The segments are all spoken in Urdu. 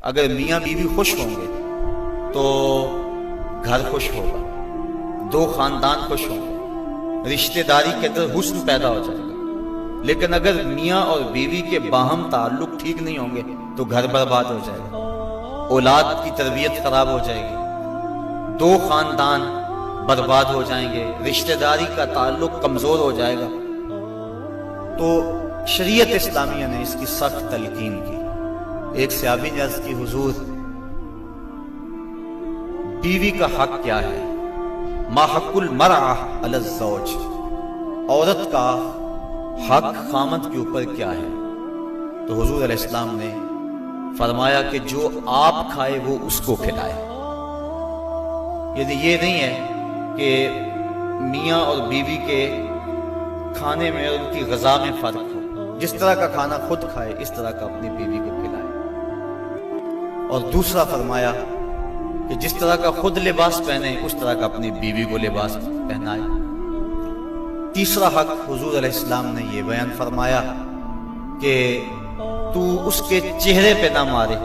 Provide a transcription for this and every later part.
اگر میاں بیوی خوش ہوں گے تو گھر خوش ہوگا، دو خاندان خوش ہوں گے، رشتہ داری کے اندر حسن پیدا ہو جائے گا۔ لیکن اگر میاں اور بیوی کے باہم تعلق ٹھیک نہیں ہوں گے تو گھر برباد ہو جائے گا، اولاد کی تربیت خراب ہو جائے گی، دو خاندان برباد ہو جائیں گے، رشتہ داری کا تعلق کمزور ہو جائے گا۔ تو شریعت اسلامیہ نے اس کی سخت تلقین کی۔ ایک صحابی نے عرض کی، حضور بیوی کا حق کیا ہے؟ ما حق المرأة علی الزوج، عورت کا حق خامد کے اوپر کیا ہے؟ تو حضور علیہ السلام نے فرمایا کہ جو آپ کھائے وہ اس کو کھلائے۔ یعنی یہ نہیں ہے کہ میاں اور بیوی کے کھانے میں اور ان کی غذا میں فرق ہو، جس طرح کا کھانا خود کھائے اس طرح کا اپنی بیوی کو کھلائے۔ اور دوسرا فرمایا کہ جس طرح کا خود لباس پہنے اس طرح کا اپنی بیوی کو لباس پہنائے۔ تیسرا حق حضور علیہ السلام نے یہ بیان فرمایا کہ تو اس کے چہرے پہ نہ مارے،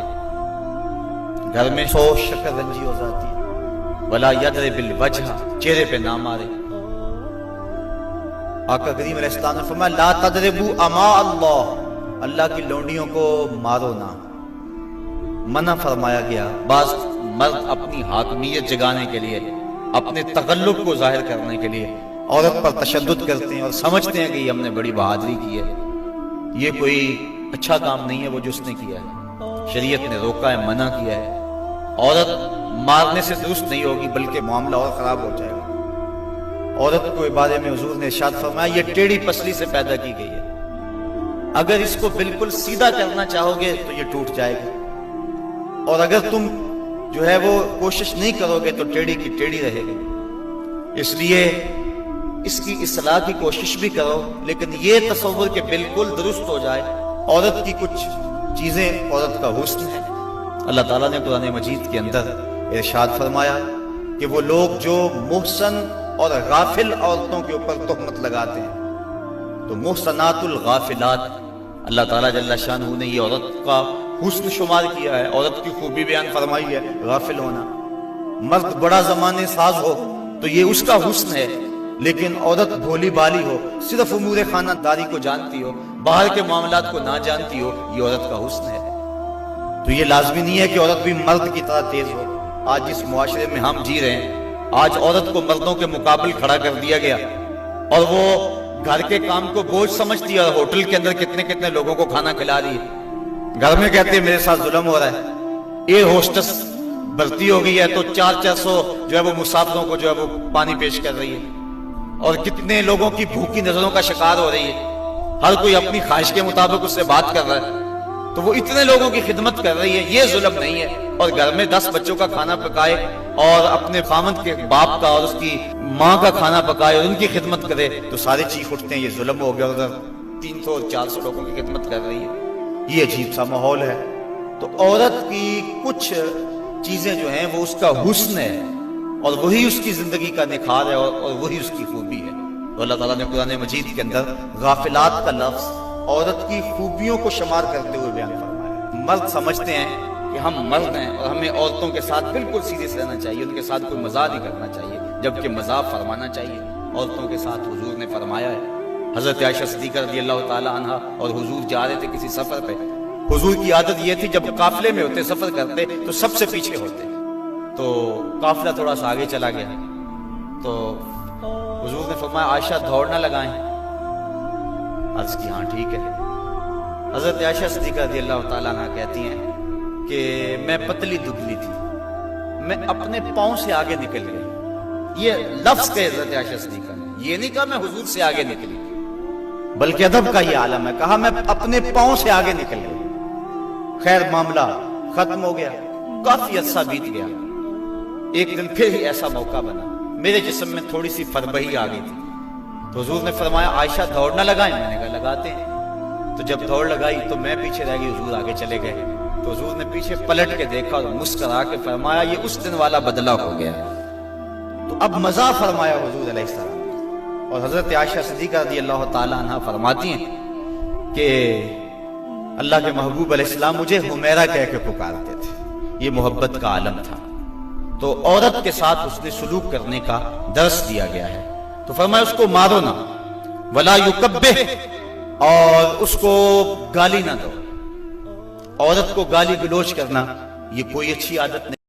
گھر میں 100 شکر رنجی ہو جاتی ہے، ولا یضرب الوجہ، چہرے پہ نہ مارے۔ آقا کریم علیہ السلام نے فرمایا لا تضربوا اماء اللہ، اللہ کی لونڈیوں کو مارو نہ، منع فرمایا گیا۔ بعض مرد اپنی حاکمیت جگانے کے لیے، اپنے تغلب کو ظاہر کرنے کے لیے عورت پر تشدد کرتے ہیں اور سمجھتے ہیں کہ یہ ہم نے بڑی بہادری کی ہے۔ یہ کوئی اچھا کام نہیں ہے وہ جو اس نے کیا ہے، شریعت نے روکا ہے، منع کیا ہے۔ عورت مارنے سے درست نہیں ہوگی بلکہ معاملہ اور خراب ہو جائے گا۔ عورت کو بارے میں حضور نے ارشاد فرمایا یہ ٹیڑھی پسلی سے پیدا کی گئی ہے، اگر اس کو بالکل سیدھا کرنا چاہو گے تو یہ ٹوٹ جائے گا، اور اگر تم جو ہے وہ کوشش نہیں کرو گے تو ٹیڑھی کی ٹیڑھی رہے گی۔ اس لیے اس کی اصلاح کی کوشش بھی کرو، لیکن یہ تصور کہ بالکل درست ہو جائے۔ عورت کی کچھ چیزیں عورت کا حسن ہے۔ اللہ تعالیٰ نے قرآن مجید کے اندر ارشاد فرمایا کہ وہ لوگ جو محسن اور غافل عورتوں کے اوپر تہمت لگاتے ہیں، تو محسنات الغافلات، اللہ تعالیٰ جل شانہ نے یہ عورت کا حسن شمار کیا ہے، عورت کی خوبی بیان فرمائی ہے، غافل ہونا۔ مرد بڑا زمانے ساز ہو تو یہ اس کا حسن ہے، لیکن عورت بھولی بالی ہو، صرف امور خانہ داری کو جانتی ہو، باہر کے معاملات کو نہ جانتی ہو، یہ عورت کا حسن ہے۔ تو یہ لازمی نہیں ہے کہ عورت بھی مرد کی طرح تیز ہو۔ آج جس معاشرے میں ہم جی رہے ہیں، آج عورت کو مردوں کے مقابل کھڑا کر دیا گیا، اور وہ گھر کے کام کو بوجھ سمجھتی ہے، اور ہوٹل کے اندر کتنے کتنے لوگوں کو کھانا کھلا رہی ہے۔ گھر میں کہتے ہیں میرے ساتھ ظلم ہو رہا ہے، ایئر ہوسٹس بھرتی ہو گئی ہے تو 400 جو ہے وہ مسافروں کو جو ہے وہ پانی پیش کر رہی ہے، اور کتنے لوگوں کی بھوکی نظروں کا شکار ہو رہی ہے، ہر کوئی اپنی خواہش کے مطابق اس سے بات کر رہا ہے، تو وہ اتنے لوگوں کی خدمت کر رہی ہے۔ یہ ظلم نہیں ہے؟ اور گھر میں 10 بچوں کا کھانا پکائے اور اپنے خامد کے باپ کا اور اس کی ماں کا کھانا پکائے اور ان کی خدمت کرے تو سارے چیخ اٹھتے ہیں یہ ظلم ہو گیا، ادھر 300 400 لوگوں کی خدمت کر رہی ہے۔ یہ عجیب سا ماحول ہے۔ تو عورت کی کچھ چیزیں جو ہیں وہ اس کا حسن ہے، اور وہی اس کی زندگی کا نکھار ہے، اور وہی اس کی خوبی ہے۔ تو اللہ تعالیٰ نے قرآن مجید کے اندر غافلات کا لفظ عورت کی خوبیوں کو شمار کرتے ہوئے بیان فرمایا۔ مرد سمجھتے ہیں کہ ہم مرد ہیں اور ہمیں عورتوں کے ساتھ بالکل سیدھے سے رہنا چاہیے، ان کے ساتھ کوئی مزاح نہیں کرنا چاہیے، جبکہ مزاح فرمانا چاہیے۔ عورتوں کے ساتھ حضور نے فرمایا ہے، حضرت عائشہ صدیقہ رضی اللہ تعالی عنہا اور حضور جا رہے تھے کسی سفر پہ۔ حضور کی عادت یہ تھی جب قافلے میں ہوتے، سفر کرتے تو سب سے پیچھے ہوتے، تو قافلہ تھوڑا سا آگے چلا گیا تو حضور نے فرمایا عائشہ دوڑ نہ لگائیں۔ عرض کی ہاں ٹھیک ہے۔ حضرت عائشہ صدیقہ رضی اللہ تعالیٰ عنہ کہتی ہیں کہ میں پتلی دبلی تھی، میں اپنے پاؤں سے آگے نکل گئی۔ یہ لفظ کہ حضرت عائشہ صدیقہ نے یہ نہیں کہا میں حضور سے آگے نکلی، بلکہ ادب کا یہ عالم ہے، کہا میں اپنے پاؤں سے آگے نکل گئی۔ خیر معاملہ ختم ہو گیا، کافی عرصہ بیت گیا۔ ایک دن پھر ہی ایسا موقع بنا، میرے جسم میں تھوڑی سی فربہی آ گئی تھی، تو حضور نے فرمایا عائشہ دوڑ نہ لگائیں؟ میں نے کہا لگاتے ہیں۔ تو جب دوڑ لگائی تو میں پیچھے رہ گئی، حضور آگے چلے گئے، تو حضور نے پیچھے پلٹ کے دیکھا اور مسکرا کے فرمایا یہ اس دن والا بدلہ ہو گیا۔ تو اب مزاح فرمایا حضور علیہ السلام، اور حضرت عائشہ صدیقہ رضی اللہ تعالی عنہ فرماتی ہیں کہ اللہ کے محبوب علیہ السلام مجھے حمیرہ کہہ کے پکارتے تھے۔ یہ محبت کا عالم تھا. تو عورت کے ساتھ اس نے سلوک کرنے کا درس دیا گیا ہے. تو فرمایا اس کو مارو نہ، ولا یکبہ، اور اس کو گالی نہ دو. عورت کو گالی گلوچ کرنا یہ کوئی اچھی عادت نہیں.